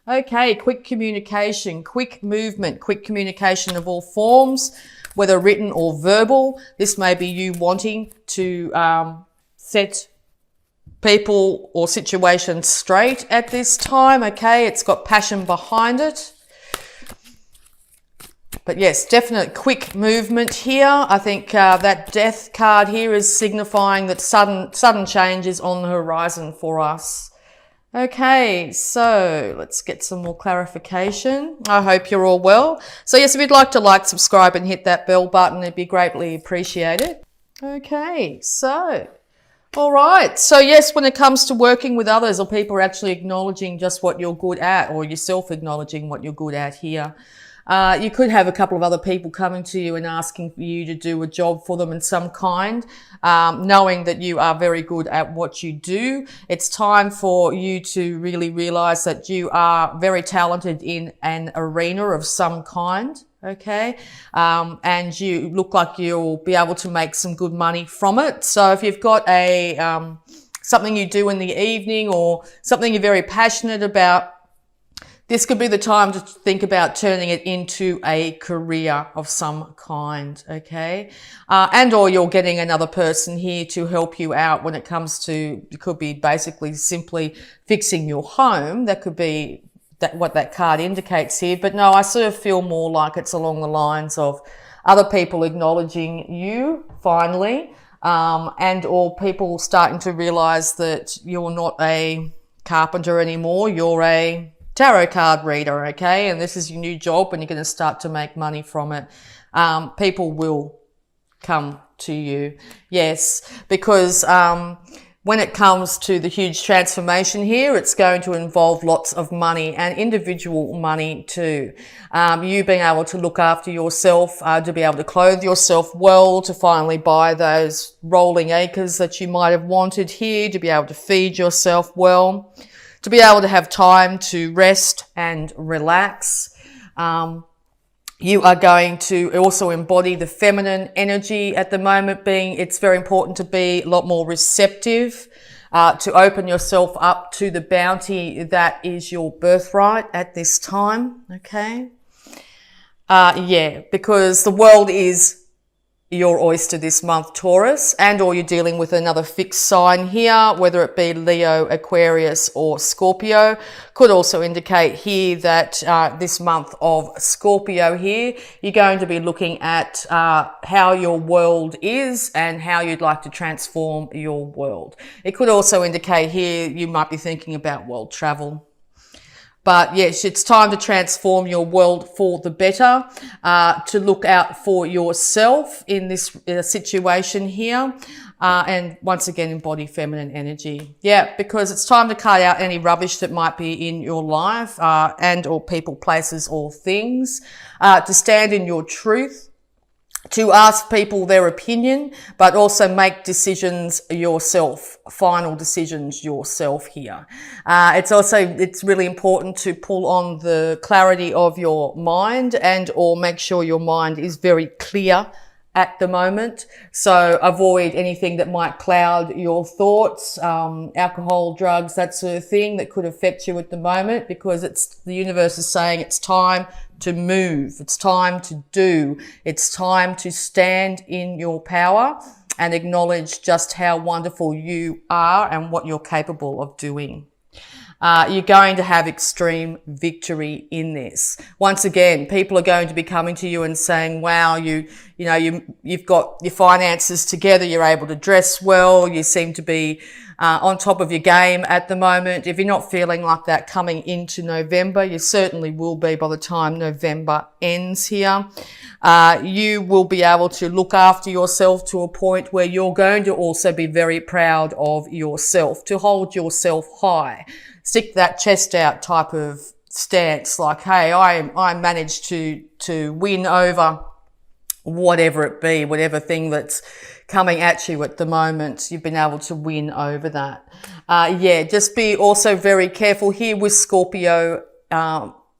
Okay, quick communication, quick movement, quick communication of all forms, whether written or verbal. This may be you wanting to set people or situations straight at this time. Okay, it's got passion behind it. But yes, definite quick movement here. I think that death card here is signifying that sudden change is on the horizon for us. Okay, so let's get some more clarification. I hope you're all well. So yes, if you'd like to like, subscribe and hit that bell button, it'd be greatly appreciated. Okay, so all right. So yes, when it comes to working with others or people actually acknowledging just what you're good at, or yourself acknowledging what you're good at here, you could have a couple of other people coming to you and asking for you to do a job for them in some kind, knowing that you are very good at what you do. It's time for you to really realize that you are very talented in an arena of some kind. Okay. And you look like you'll be able to make some good money from it. So if you've got something you do in the evening or something you're very passionate about, this could be the time to think about turning it into a career of some kind, okay? And or you're getting another person here to help you out when it comes to, it could be basically simply fixing your home. That could be what that card indicates here. But no, I sort of feel more like it's along the lines of other people acknowledging you finally, and or people starting to realize that you're not a carpenter anymore. You're a tarot card reader, okay? And this is your new job and you're going to start to make money from it. People will come to you. Yes, because when it comes to the huge transformation here, it's going to involve lots of money and individual money too. You being able to look after yourself, to be able to clothe yourself well, to finally buy those rolling acres that you might have wanted here, to be able to feed yourself well, to be able to have time to rest and relax. You are going to also embody the feminine energy at the moment, being it's very important to be a lot more receptive, to open yourself up to the bounty that is your birthright at this time, okay? Yeah, because the world is your oyster this month, Taurus, and or you're dealing with another fixed sign here, whether it be Leo, Aquarius or Scorpio. Could also indicate here that this month of Scorpio here, you're going to be looking at how your world is and how you'd like to transform your world. It could also indicate here you might be thinking about world travel. But yes, it's time to transform your world for the better, to look out for yourself in this situation here, and once again embody feminine energy. Yeah, because it's time to cut out any rubbish that might be in your life, and or people, places or things, to stand in your truth, to ask people their opinion, but also make decisions yourself, final decisions yourself here. It's really important to pull on the clarity of your mind and or make sure your mind is very clear at the moment. So avoid anything that might cloud your thoughts, alcohol, drugs, that sort of thing that could affect you at the moment, because the universe is saying it's time to move. It's time to do. It's time to stand in your power and acknowledge just how wonderful you are and what you're capable of doing. You're going to have extreme victory in this. Once again, people are going to be coming to you and saying, wow, you've got your finances together. You're able to dress well. You seem to be on top of your game at the moment. If you're not feeling like that coming into November, you certainly will be by the time November ends here. You will be able to look after yourself to a point where you're going to also be very proud of yourself, to hold yourself high. Stick that chest out type of stance, like, hey, I managed to win over whatever it be, whatever thing that's coming at you at the moment. You've been able to win over that. Yeah, just be also very careful here with Scorpio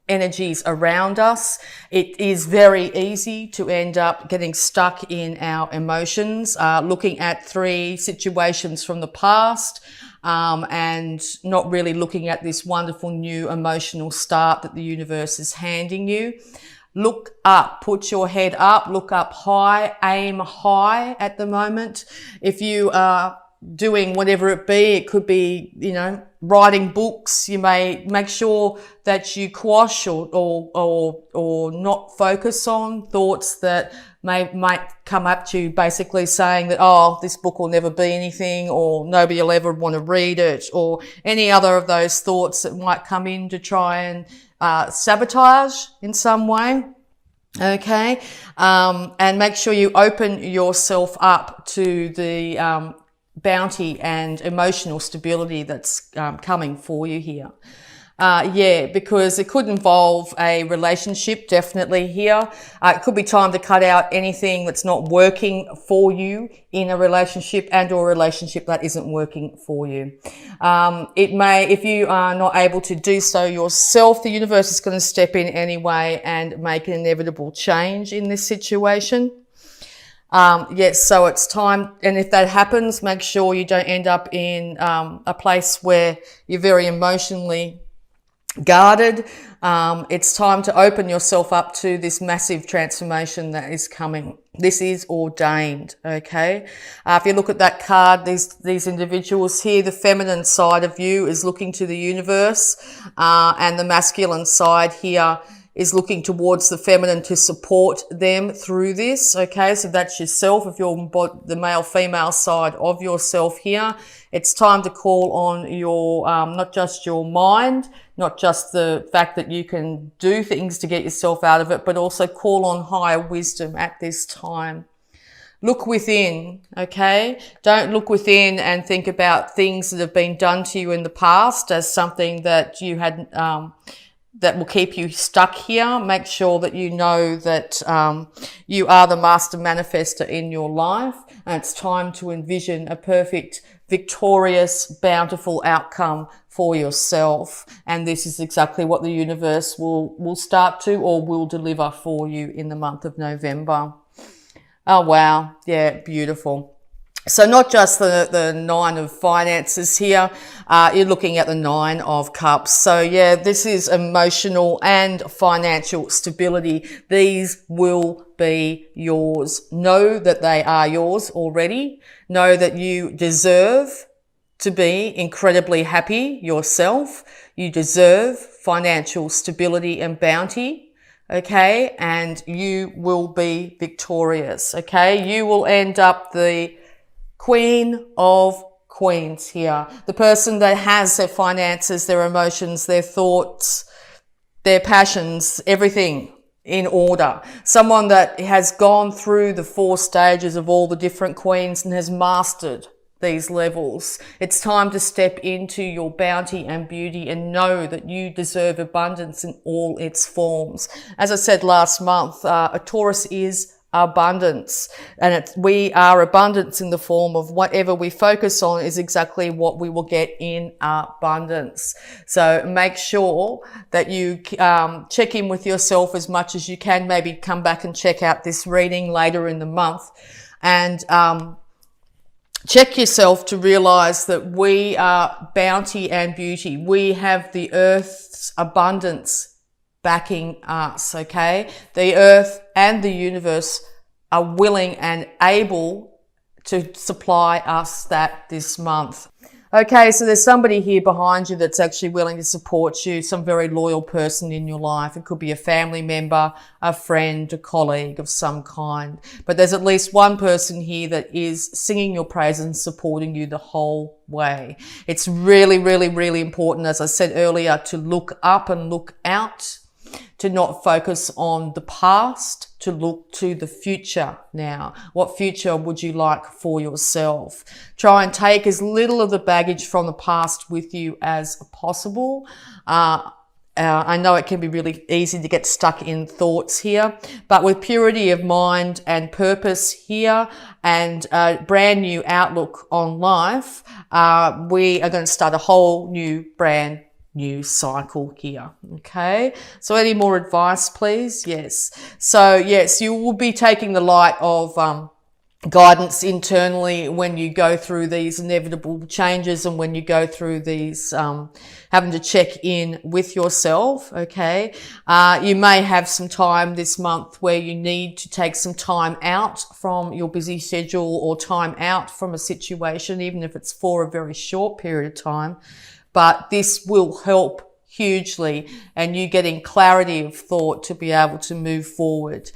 energies around us. It is very easy to end up getting stuck in our emotions, looking at 3 situations from the past, and not really looking at this wonderful new emotional start that the universe is handing you. Look up, put your head up, look up high, aim high at the moment. If you are doing whatever it be, it could be, writing books. You may make sure that you quash or not focus on thoughts that might come up to you, basically saying that, oh, this book will never be anything, or nobody will ever want to read it, or any other of those thoughts that might come in to try and sabotage in some way. Okay. And make sure you open yourself up to the bounty and emotional stability that's coming for you here. Because it could involve a relationship, definitely here. It could be time to cut out anything that's not working for you in a relationship, and or a relationship that isn't working for you. It may, if you are not able to do so yourself, the universe is going to step in anyway and make an inevitable change in this situation. Yes, so it's time, and if that happens, make sure you don't end up in a place where you're very emotionally guarded. It's time to open yourself up to this massive transformation that is coming. This is ordained, okay? If you look at that card, these individuals here, the feminine side of you is looking to the universe, and the masculine side here is looking towards the feminine to support them through this, okay? So that's yourself. If you're the male-female side of yourself here, it's time to call on your, not just your mind, not just the fact that you can do things to get yourself out of it, but also call on higher wisdom at this time. Look within, okay? Don't look within and think about things that have been done to you in the past as something that you had, that will keep you stuck here. Make sure that you know that you are the master manifester in your life, and it's time to envision a perfect, victorious, bountiful outcome for yourself. And this is exactly what the universe will start to, or will deliver for you in the month of November. Oh, wow. Yeah, beautiful. So not just the Nine of Finances here, you're looking at the Nine of Cups. So yeah, this is emotional and financial stability. These will be yours. Know that they are yours already. Know that you deserve to be incredibly happy yourself. You deserve financial stability and bounty. Okay. And you will be victorious. Okay. You will end up the Queen of Queens here. The person that has their finances, their emotions, their thoughts, their passions, everything in order. Someone that has gone through the 4 stages of all the different queens and has mastered these levels. It's time to step into your bounty and beauty and know that you deserve abundance in all its forms. As I said last month, a Taurus is abundance, and we are abundance in the form of whatever we focus on is exactly what we will get in abundance. So make sure that you check in with yourself as much as you can. Maybe come back and check out this reading later in the month, and check yourself to realize that we are bounty and beauty. We have the earth's abundance backing us, okay? The earth and the universe are willing and able to supply us that this month. Okay, so there's somebody here behind you that's actually willing to support you, some very loyal person in your life. It could be a family member, a friend, a colleague of some kind. But there's at least one person here that is singing your praises and supporting you the whole way. It's really, really, really important, as I said earlier, to look up and look out, to not focus on the past, to look to the future now. What future would you like for yourself? Try and take as little of the baggage from the past with you as possible. I know it can be really easy to get stuck in thoughts here, but with purity of mind and purpose here and a brand new outlook on life, we are going to start a whole brand new cycle here. Okay, so any more advice, please? Yes. So yes, you will be taking the light of guidance internally when you go through these inevitable changes and when you go through these having to check in with yourself. Okay, you may have some time this month where you need to take some time out from your busy schedule or time out from a situation, even if it's for a very short period of time. But this will help hugely, and you getting clarity of thought to be able to move forward.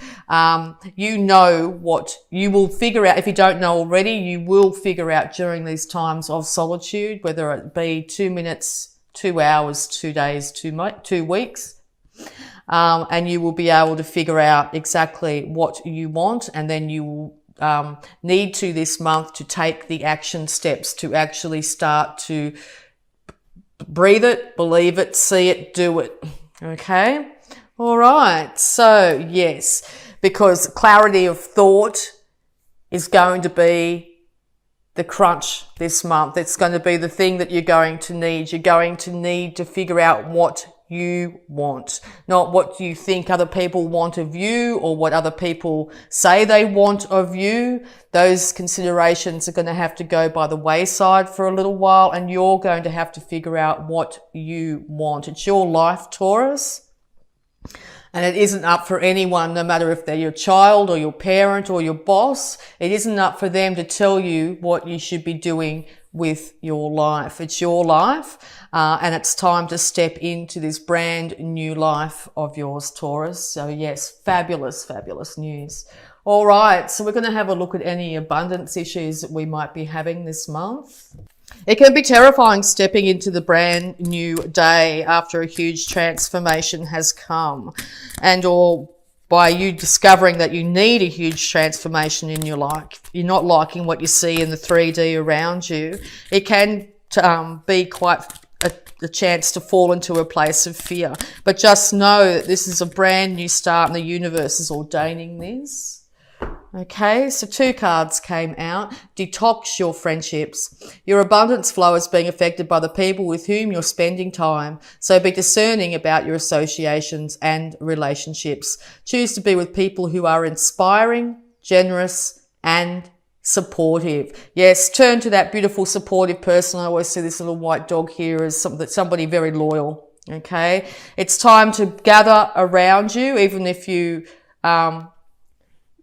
You know what you will figure out. If you don't know already, you will figure out during these times of solitude, whether it be 2 minutes, 2 hours, 2 days, 2 weeks, and you will be able to figure out exactly what you want, and then you will need to this month to take the action steps to actually start to breathe it, believe it, see it, do it. Okay? All right. So, yes, because clarity of thought is going to be the crunch this month. It's going to be the thing that you're going to need. You're going to need to figure out what you want, not what you think other people want of you or what other people say they want of you. Those considerations are going to have to go by the wayside for a little while, and you're going to have to figure out what you want. It's your life, Taurus. And it isn't up for anyone, no matter if they're your child or your parent or your boss. It isn't up for them to tell you what you should be doing with your life. It's your life, and it's time to step into this brand new life of yours, Taurus. So yes, fabulous, fabulous news. All right, so we're going to have a look at any abundance issues that we might be having this month. It can be terrifying stepping into the brand new day after a huge transformation has come, and or by you discovering that you need a huge transformation in your life. You're not liking what you see in the 3D around you. It can be quite a chance to fall into a place of fear. But just know that this is a brand new start and the universe is ordaining this. Okay, so 2 cards came out. Detox your friendships. Your abundance flow is being affected by the people with whom you're spending time. So be discerning about your associations and relationships. Choose to be with people who are inspiring, generous, and supportive. Yes, turn to that beautiful, supportive person. I always see this little white dog here as somebody very loyal. Okay, it's time to gather around you, even if you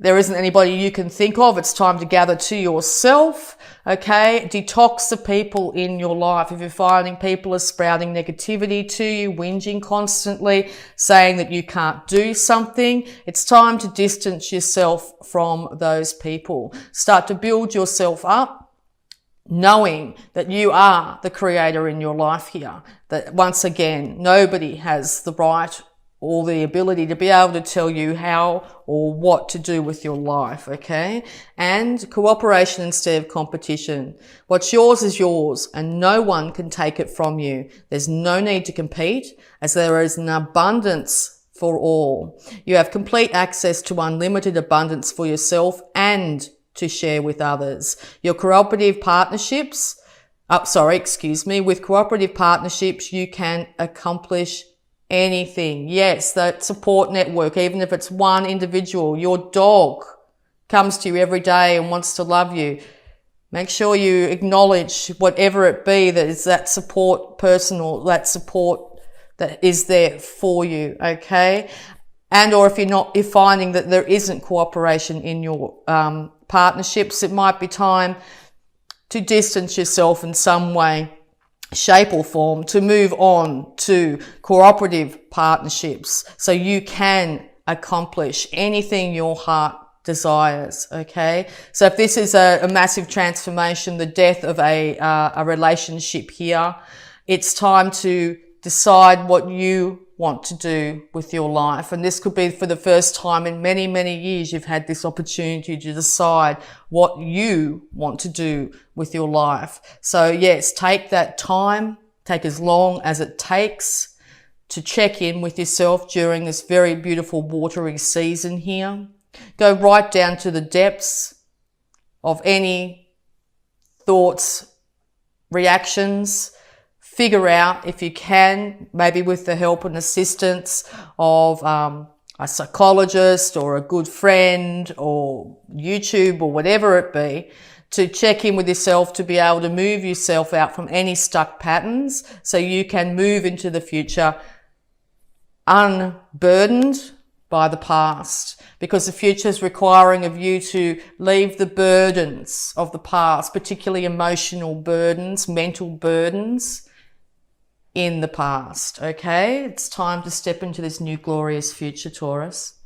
there isn't anybody you can think of. It's time to gather to yourself, okay? Detox the people in your life. If you're finding people are sprouting negativity to you, whinging constantly, saying that you can't do something, it's time to distance yourself from those people. Start to build yourself up, knowing that you are the creator in your life here. That once again, nobody has the right or the ability to be able to tell you how or what to do with your life, okay? And cooperation instead of competition. What's yours is yours, and no one can take it from you. There's no need to compete, as there is an abundance for all. You have complete access to unlimited abundance for yourself and to share with others. Your cooperative partnerships, with cooperative partnerships, you can accomplish anything. Yes, that support network, even if it's one individual, your dog comes to you every day and wants to love you. Make sure you acknowledge whatever it be that is that support person or that support that is there for you, okay? And or if you're finding that there isn't cooperation in your partnerships, it might be time to distance yourself in some way, shape or form, to move on to cooperative partnerships so you can accomplish anything your heart desires, okay? So if this is a massive transformation, the death of a relationship here, it's time to decide what you want to do with your life. And this could be for the first time in many, many years you've had this opportunity to decide what you want to do with your life. So yes, take that time, take as long as it takes to check in with yourself during this very beautiful watery season here. Go right down to the depths of any thoughts, reactions. Figure out, if you can, maybe with the help and assistance of a psychologist or a good friend or YouTube or whatever it be, to check in with yourself, to be able to move yourself out from any stuck patterns so you can move into the future unburdened by the past, because the future is requiring of you to leave the burdens of the past, particularly emotional burdens, mental burdens, in the past. Okay, it's time to step into this new glorious future, Taurus.